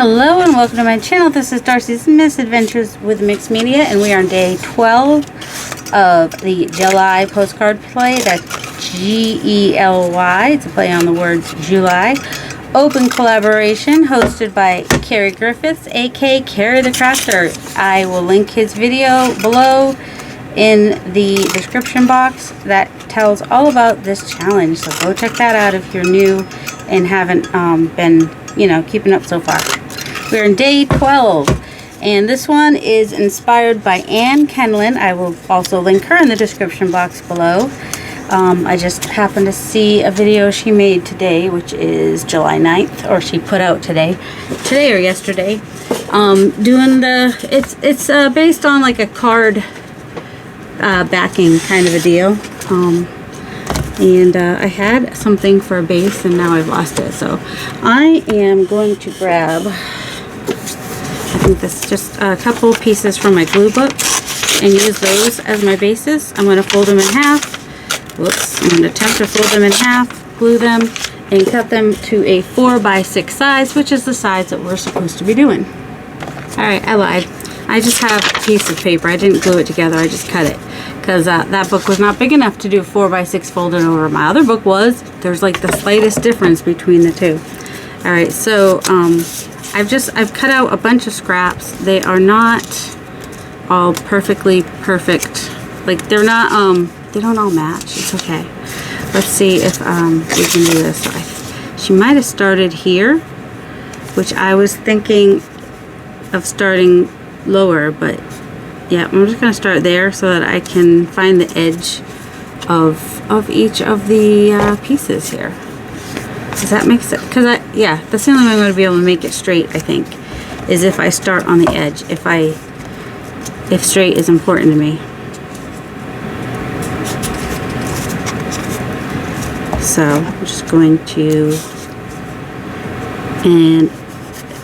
Hello and welcome to my channel. This is Darcy's Misadventures with Mixed Media, and we are on day 12 of the July postcard play. That's G-E-L-Y. It's a play on the words July. Open collaboration hosted by Carrie Griffiths, aka Carrie the Crafter. I will link his video below in the description box that tells all about this challenge. So go check that out if you're new and haven't been, keeping up so far. We're in day 12, and this one is inspired by Ann Kenlin. I will also link her in the description box below. I just happened to see a video she made today, which is July 9th, or she put out today or yesterday, doing it's based on like a card backing kind of a deal. And I had something for a base and now I've lost it. So I am going to grab, I think this is just a couple pieces from my glue book and use those as my bases. I'm going to fold them in half. Whoops, I'm going to attempt to fold them in half, glue them, and cut them to a 4x6 size, which is the size that we're supposed to be doing. Alright, I lied. I just have a piece of paper. I didn't glue it together. I just cut it. Because that book was not big enough to do 4x6 folded over. My other book was. There's like the slightest difference between the two. Alright, so I've cut out a bunch of scraps. They are not all perfectly perfect. Like they're not, they don't all match. It's okay. Let's see if we can do this. She might have started here, which I was thinking of starting lower, but yeah, I'm just going to start there so that I can find the edge of each of the pieces here. Does that make sense? Because yeah, that's the only way I'm going to be able to make it straight, I think, is if I start on the edge, if straight is important to me. So I'm just going to, and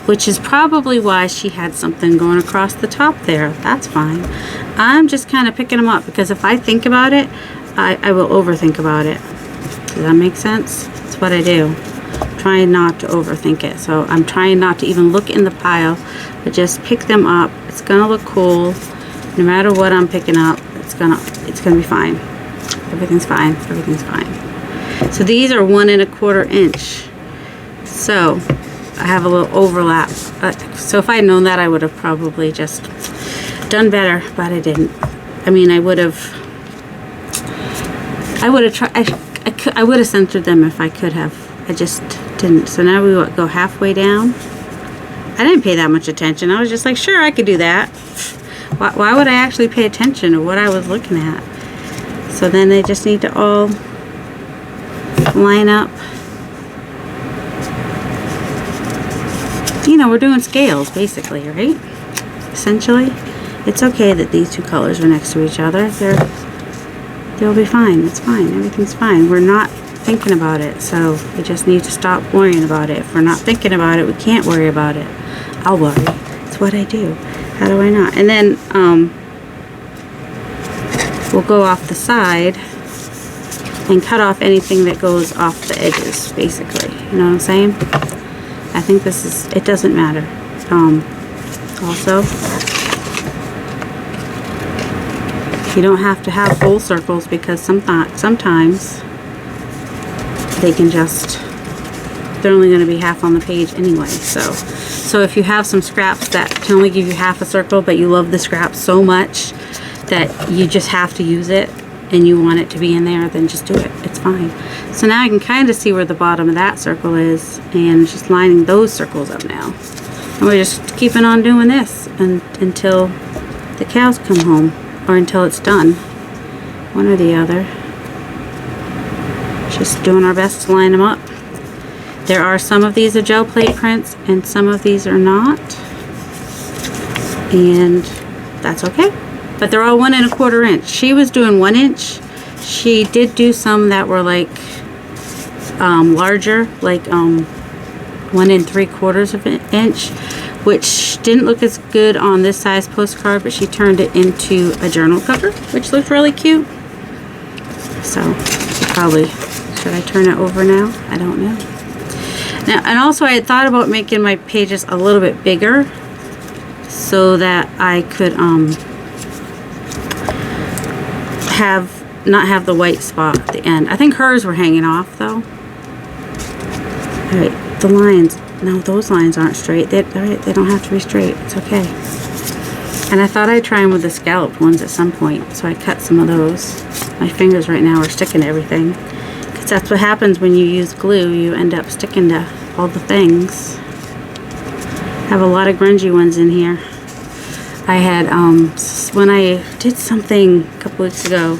which is probably why she had something going across the top there. That's fine. I'm just kind of picking them up because if I think about it, I will overthink about it. Does that make sense? That's what I do. I'm trying not to overthink it. So I'm trying not to even look in the pile, but just pick them up. It's gonna look cool. No matter what I'm picking up, it's gonna be fine. Everything's fine. Everything's fine. So these are 1 1/4 inch. So I have a little overlap. So if I had known that, I would have probably just done better, but I didn't. I mean, I would have tried. I would have centered them if I could have. I just didn't. So now we go halfway down. I didn't pay that much attention. I was just like, sure, I could do that. Why would I actually pay attention to what I was looking at? So then they just need to all line up. We're doing scales basically, right? Essentially. It's okay that these two colors are next to each other. They'll be fine. It's fine. Everything's fine. We're not thinking about it, so we just need to stop worrying about it. If we're not thinking about it, we can't worry about it. I'll worry. It's what I do. How do I not? And then we'll go off the side and cut off anything that goes off the edges, basically. You know what I'm saying? I think this is, it doesn't matter. Also, you don't have to have full circles because sometimes they can just, they're only going to be half on the page anyway. So if you have some scraps that can only give you half a circle, but you love the scrap so much that you just have to use it, and you want it to be in there, then just do it. It's fine. So now I can kind of see where the bottom of that circle is, and just lining those circles up now. And we're just keeping on doing this until the cows come home, or until it's done. One or the other. Just doing our best to line them up. There are some of these are gel plate prints, and some of these are not. And that's okay. But they're all 1 1/4 inch. She was doing 1 inch. She did do some that were like larger, like 1 3/4 inch, which didn't look as good on this size postcard, but she turned it into a journal cover, which looked really cute. So probably, should I turn it over now? I don't know. Now, and also I had thought about making my pages a little bit bigger so that I could not have the white spot at the end. I think hers were hanging off though. Alright, the lines. No, those lines aren't straight. They don't have to be straight. It's okay. And I thought I'd try them with the scalloped ones at some point, so I cut some of those. My fingers right now are sticking to everything. Because that's what happens when you use glue. You end up sticking to all the things. I have a lot of grungy ones in here. I had, when I did something a couple weeks ago,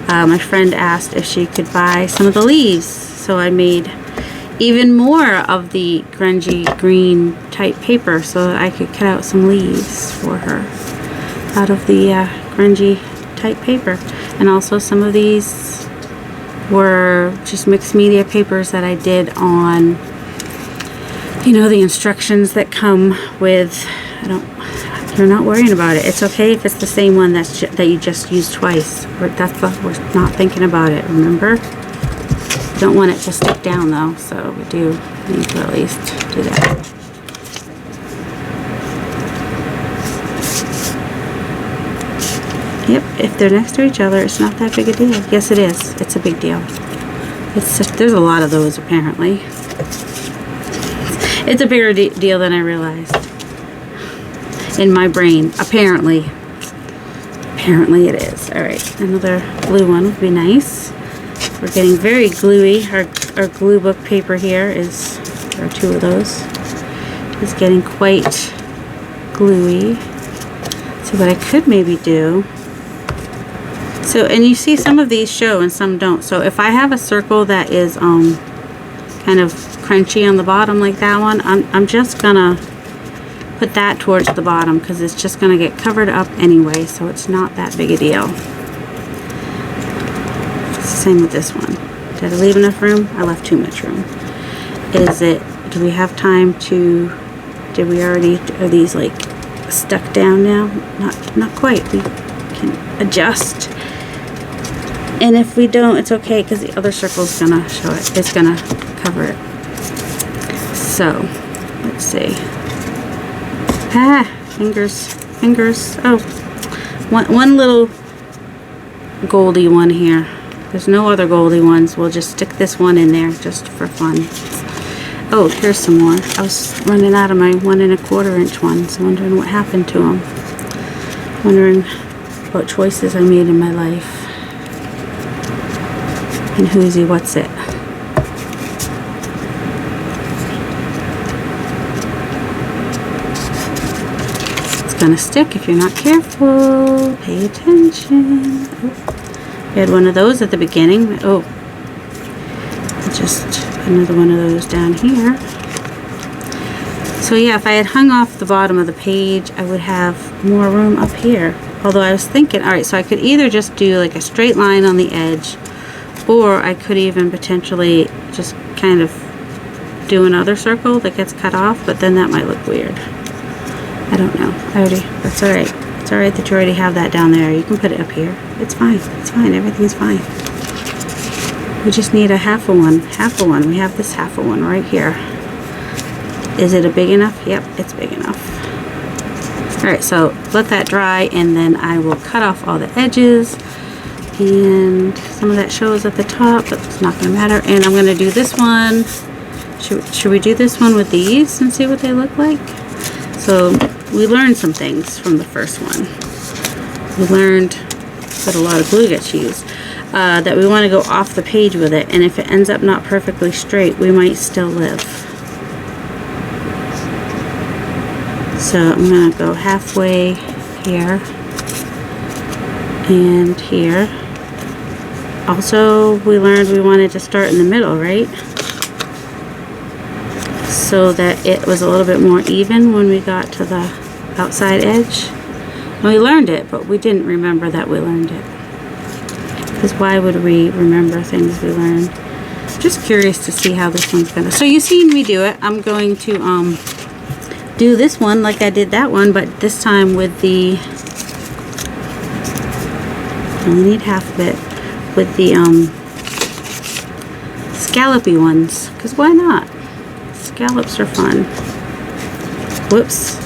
my friend asked if she could buy some of the leaves. So I made even more of the grungy green type paper so that I could cut out some leaves for her out of the grungy type paper. And also some of these were just mixed media papers that I did on, you know, the instructions that come with, you're not worrying about it. It's okay if it's the same one that you just used twice. We're not thinking about it, remember? Don't want it to stick down though, so we do need to at least do that. Yep, if they're next to each other, it's not that big a deal. Yes, it is. It's a big deal. There's a lot of those apparently. It's a bigger deal than I realized. In my brain, apparently. Apparently it is. Alright, another blue one would be nice. We're getting very gluey. Our glue book paper here is, there are two of those, is getting quite gluey. So what I could maybe do, so, and you see some of these show and some don't. So if I have a circle that is kind of crunchy on the bottom like that one, I'm just gonna put that towards the bottom because it's just gonna get covered up anyway, so it's not that big a deal. Same with this one. Did I leave enough room? I left too much room. Do we have time to, did we already, are these like stuck down now? Not quite. We can adjust. And if we don't, it's okay because the other circle's gonna show it. It's gonna cover it. So, let's see. Fingers. Oh, one little goldy one here. There's no other goldy ones. We'll just stick this one in there just for fun. Oh, here's some more. I was running out of my 1 1/4 inch ones. Wondering what happened to them. Wondering what choices I made in my life. And whoozy, what's it? It's gonna stick if you're not careful. Pay attention. Oh. We had one of those at the beginning. Oh, just another one of those down here. So yeah, if I had hung off the bottom of the page, I would have more room up here. Although I was thinking, alright, so I could either just do like a straight line on the edge, or I could even potentially just kind of do another circle that gets cut off, but then that might look weird. I don't know. That's alright. It's alright that you already have that down there. You can put it up here. It's fine. It's fine. Everything's fine. We just need a half a one. Half a one. We have this half a one right here. Is it a big enough? Yep, it's big enough. Alright, so let that dry and then I will cut off all the edges. And some of that shows at the top, but it's not going to matter. And I'm going to do this one. Should we do this one with these and see what they look like? So we learned some things from the first one. We learned that a lot of glue gets used. That we want to go off the page with it, and if it ends up not perfectly straight, we might still live. So I'm going to go halfway here and here. Also, we learned we wanted to start in the middle, right? So that it was a little bit more even when we got to the outside edge. And we learned it, but we didn't remember that we learned it. Because why would we remember things we learned? Just curious to see how this one's gonna. So you've seen me do it. I'm going to do this one like I did that one, but this time with the, I only need half of it, with the scallopy ones, because why not? scallops are fun. Whoops.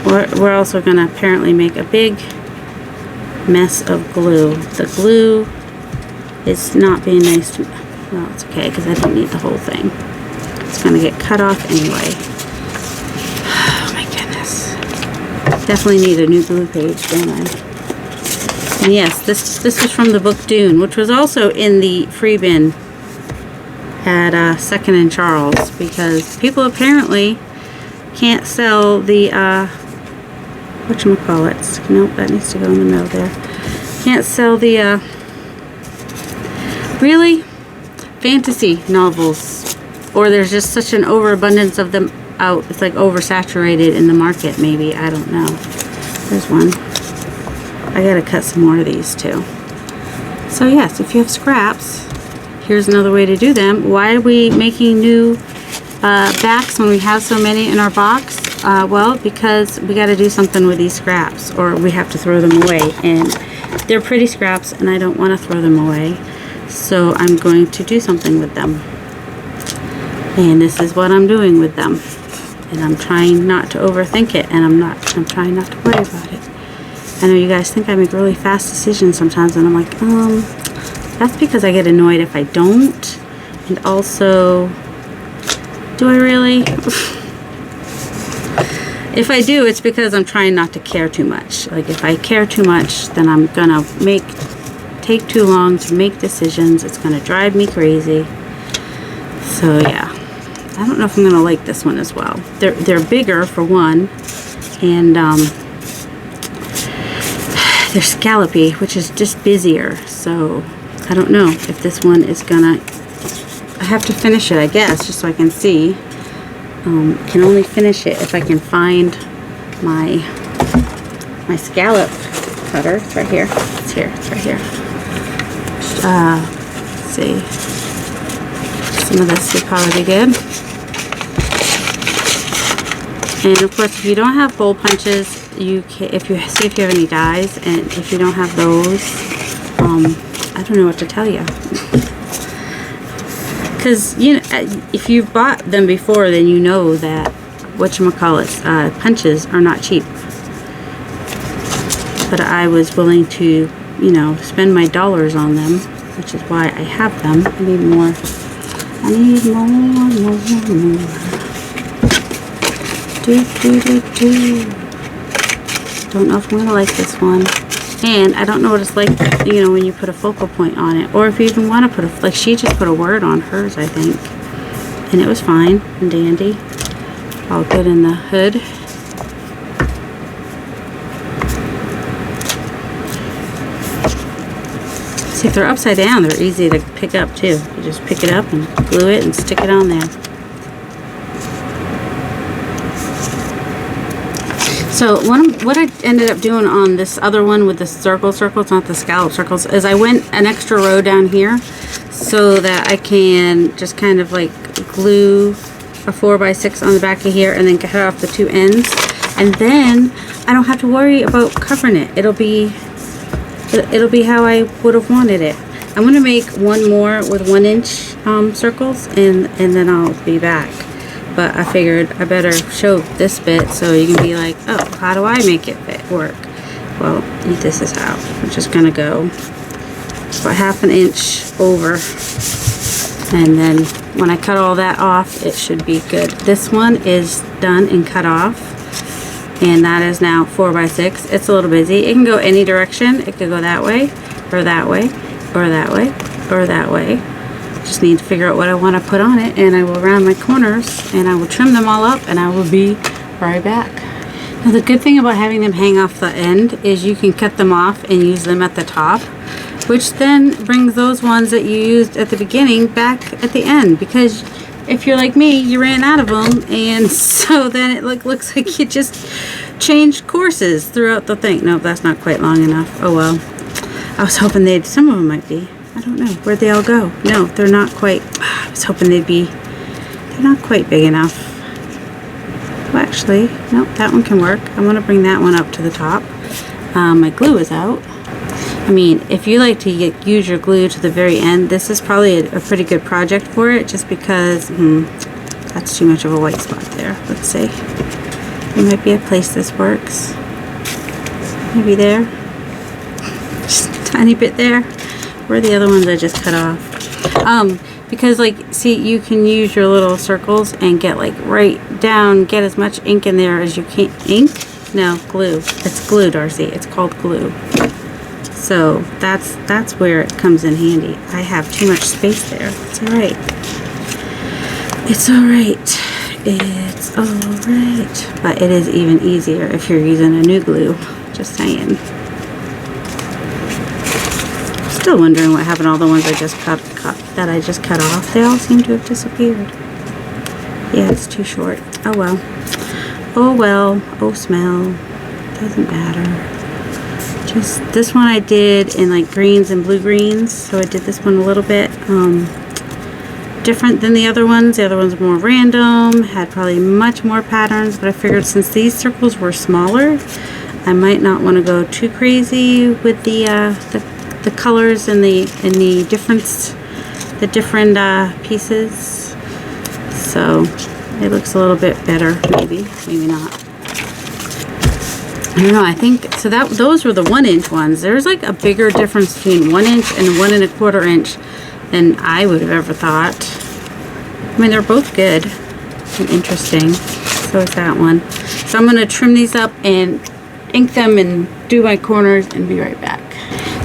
We're also going to apparently make a big mess of glue. The glue is not being nice to me. Well, it's okay because I don't need the whole thing. It's going to get cut off anyway. Oh my goodness. Definitely need a new glue page, don't I? And yes, this is from the book Dune, which was also in the free bin at Second and Charles, because people apparently can't sell the whatchamacallit. Nope, that needs to go in the middle there. Can't sell the really fantasy novels, or there's just such an overabundance of them out. It's like oversaturated in the market, maybe. I don't know. There's one. I gotta cut some more of these too. So yes, if you have scraps, here's another way to do them. Why are we making new backs when we have so many in our box? Well, because we got to do something with these scraps, or we have to throw them away, and they're pretty scraps and I don't want to throw them away, so I'm going to do something with them. And this is what I'm doing with them, and I'm trying not to overthink it, and I'm trying not to worry about it. I know you guys think I make really fast decisions sometimes, and I'm like, that's because I get annoyed if I don't. And also, do I really? If I do, it's because I'm trying not to care too much. Like, if I care too much, then I'm gonna take too long to make decisions. It's gonna drive me crazy. So yeah, I don't know if I'm gonna like this one as well. They're bigger for one, and they're scallopy, which is just busier. So I don't know if this one is gonna. I have to finish it, I guess, just so I can see. Can only finish it if I can find my scallop cutter. It's right here. It's here. It's right here. Let's see. Some of this would probably be good. And of course, if you don't have bowl punches, you can. If you have any dies, and if you don't have those, I don't know what to tell you. Because, you know, if you've bought them before, then you know that punches are not cheap. But I was willing to, you know, spend my dollars on them, which is why I have them. I need more. I need more. Don't know if I'm going to like this one. And I don't know what it's like, you know, when you put a focal point on it. Or if you even want to put a, like she just put a word on hers, I think. And it was fine and dandy. All good in the hood. See, if they're upside down, they're easy to pick up too. You just pick it up and glue it and stick it on there. So what I ended up doing on this other one with the circles, not the scallop circles, is I went an extra row down here so that I can just kind of like glue a 4x6 on the back of here and then cut off the two ends. And then I don't have to worry about covering it. It'll be how I would have wanted it. I'm going to make one more with 1-inch circles and then I'll be back. But I figured I better show this bit so you can be like, oh, how do I make it work? Well, this is how. I'm just going to go about 1/2 inch over. And then when I cut all that off, it should be good. This one is done and cut off. And that is now 4x6. It's a little busy. It can go any direction. It could go that way, or that way, or that way, or that way. Just need to figure out what I want to put on it, and I will round my corners and I will trim them all up, and I will be right back. Now the good thing about having them hang off the end is you can cut them off and use them at the top, which then brings those ones that you used at the beginning back at the end, because if you're like me, you ran out of them, and so then it looks like you just changed courses throughout the thing. No, that's not quite long enough. Oh well. I was hoping some of them might be. I don't know. Where'd they all go? No, they're not quite. I was hoping they're not quite big enough. Well, actually, nope, that one can work. I'm going to bring that one up to the top. My glue is out. I mean, if you like to use your glue to the very end, this is probably a pretty good project for it, just because That's too much of a white spot there. Let's see. There might be a place this works. Maybe there. Just a tiny bit there. Where are the other ones I just cut off? Because like, see, you can use your little circles and get like right down, get as much ink in there as you can. Ink? No, glue. It's glue, Darcy. It's called glue. So that's where it comes in handy. I have too much space there. It's all right. It's all right. It's all right. But it is even easier if you're using a new glue. Just saying. Still wondering what happened to all the ones I just cut off. They all seem to have disappeared. Yeah, it's too short. Oh well. Oh well. Oh smell. Doesn't matter. Just this one I did in like greens and blue greens. So I did this one a little bit different than the other ones. The other ones were more random, had probably much more patterns, but I figured since these circles were smaller, I might not want to go too crazy with the colors and the different pieces. So it looks a little bit better, maybe not. I don't know. I think so. Those were the 1 inch ones. There's like a bigger difference between 1 inch and 1 1/4 inch than I would have ever thought. I mean, they're both good and interesting. So is that one. So I'm going to trim these up and ink them and do my corners and be right back.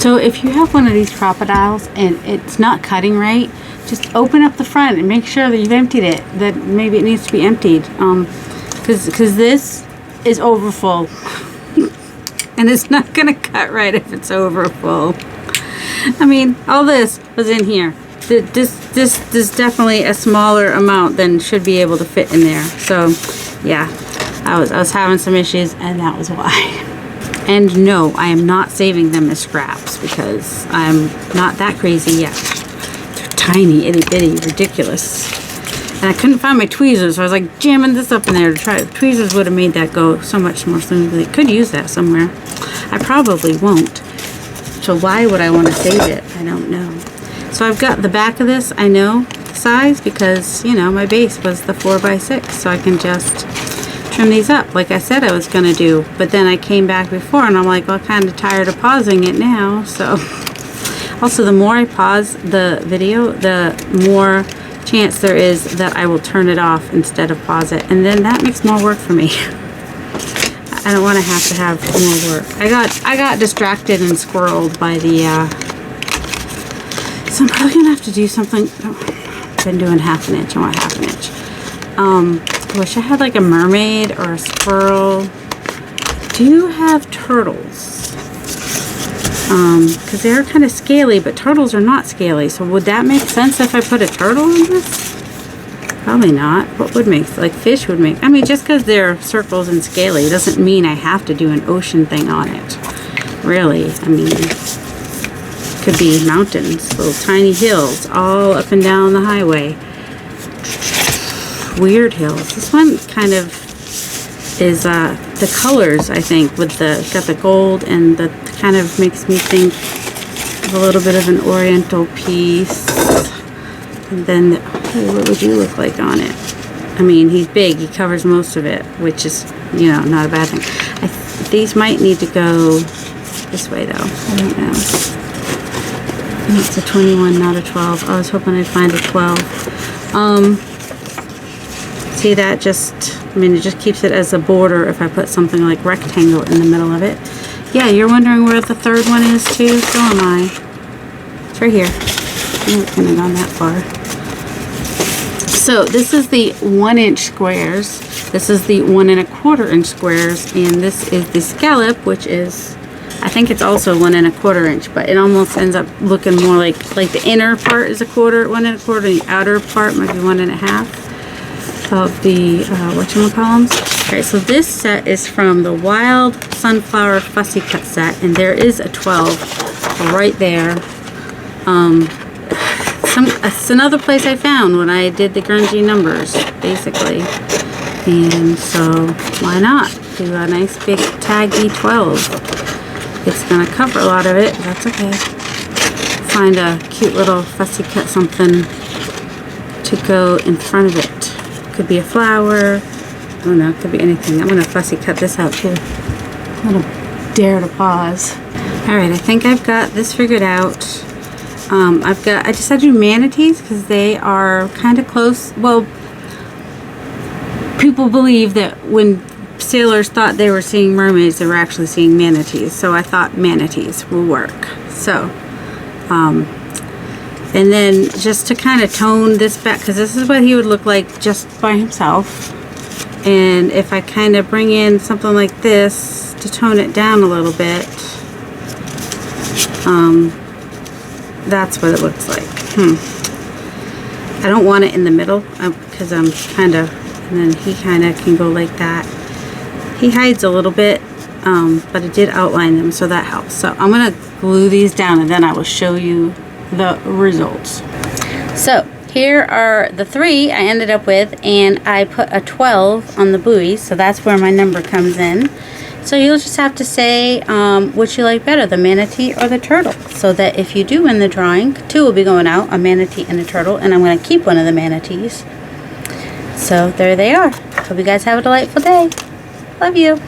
So if you have one of these crocodiles and it's not cutting right, just open up the front and make sure that you've emptied it, that maybe it needs to be emptied. Because this is over full. And it's not going to cut right if it's over full. I mean, all this was in here. This is definitely a smaller amount than should be able to fit in there. So, yeah, I was having some issues, and that was why. And no, I am not saving them as scraps because I'm not that crazy yet. They're tiny, itty bitty, ridiculous. And I couldn't find my tweezers, so I was like jamming this up in there to try it. Tweezers would have made that go so much more smoothly. Could use that somewhere. I probably won't. So why would I want to save it? I don't know. So I've got the back of this, I know the size because, you know, my base was the 4x6. So I can just trim these up like I said I was going to do. But then I came back before and I'm like, well, I'm kind of tired of pausing it now. So also the more I pause the video, the more chance there is that I will turn it off instead of pause it, and then that makes more work for me. I don't want to have more work. I got distracted and squirreled by the so I'm probably gonna have to do something. I've been doing 1/2 inch. I want 1/2 inch. I wish I had like a mermaid or a squirrel. I do have turtles because they're kind of scaly, but turtles are not scaly. So would that make sense if I put a turtle in this? Probably not. What would make, like fish would make, I mean, just because they're circles and scaly doesn't mean I have to do an ocean thing on it. Really, I mean, it could be mountains, little tiny hills, all up and down the highway. Weird hills. This one kind of is the colors, I think, with the, got the gold and the kind of makes me think of a little bit of an oriental piece. And then, what would you look like on it? I mean, he's big. He covers most of it, which is, you know, not a bad thing. These might need to go this way, though. I don't know. It's a 21, not a 12. I was hoping I'd find a 12. See that? Just, I mean, it just keeps it as a border if I put something like rectangle in the middle of it. Yeah, you're wondering where the third one is, too? So am I. It's right here. I couldn't have gone that far. So this is the 1 inch squares. This is the 1 1/4 inch squares, and this is the scallop, which is, I think it's also 1 1/4 inch, but it almost ends up looking more like the inner part is 1/4, 1 1/4, and the outer part might be 1 1/2 of the whatchamacallums. Alright, so this set is from the Wild Sunflower Fussy Cut set, and there is a 12 right there. It's another place I found when I did the grungy numbers, basically. And so, why not do a nice big taggy 12? It's going to cover a lot of it, but that's okay. Find a cute little fussy cut something to go in front of it. Could be a flower. I don't know, it could be anything. I'm gonna fussy cut this out too. I don't dare to pause. Alright, I think I've got this figured out. I decided to do manatees because they are kind of close. Well, people believe that when sailors thought they were seeing mermaids, they were actually seeing manatees. So I thought manatees will work. So, and then just to kind of tone this back, because this is what he would look like just by himself. And if I kind of bring in something like this to tone it down a little bit, that's what it looks like. I don't want it in the middle because I'm kind of, and then he kind of can go like that. He hides a little bit, but it did outline them, so that helps. So I'm going to glue these down and then I will show you the results. So here are the 3 I ended up with, and I put a 12 on the buoys, so that's where my number comes in. So you'll just have to say which you like better, the manatee or the turtle, so that if you do win the drawing, 2 will be going out, a manatee and a turtle, and I'm going to keep one of the manatees. So there they are. Hope you guys have a delightful day. Love you.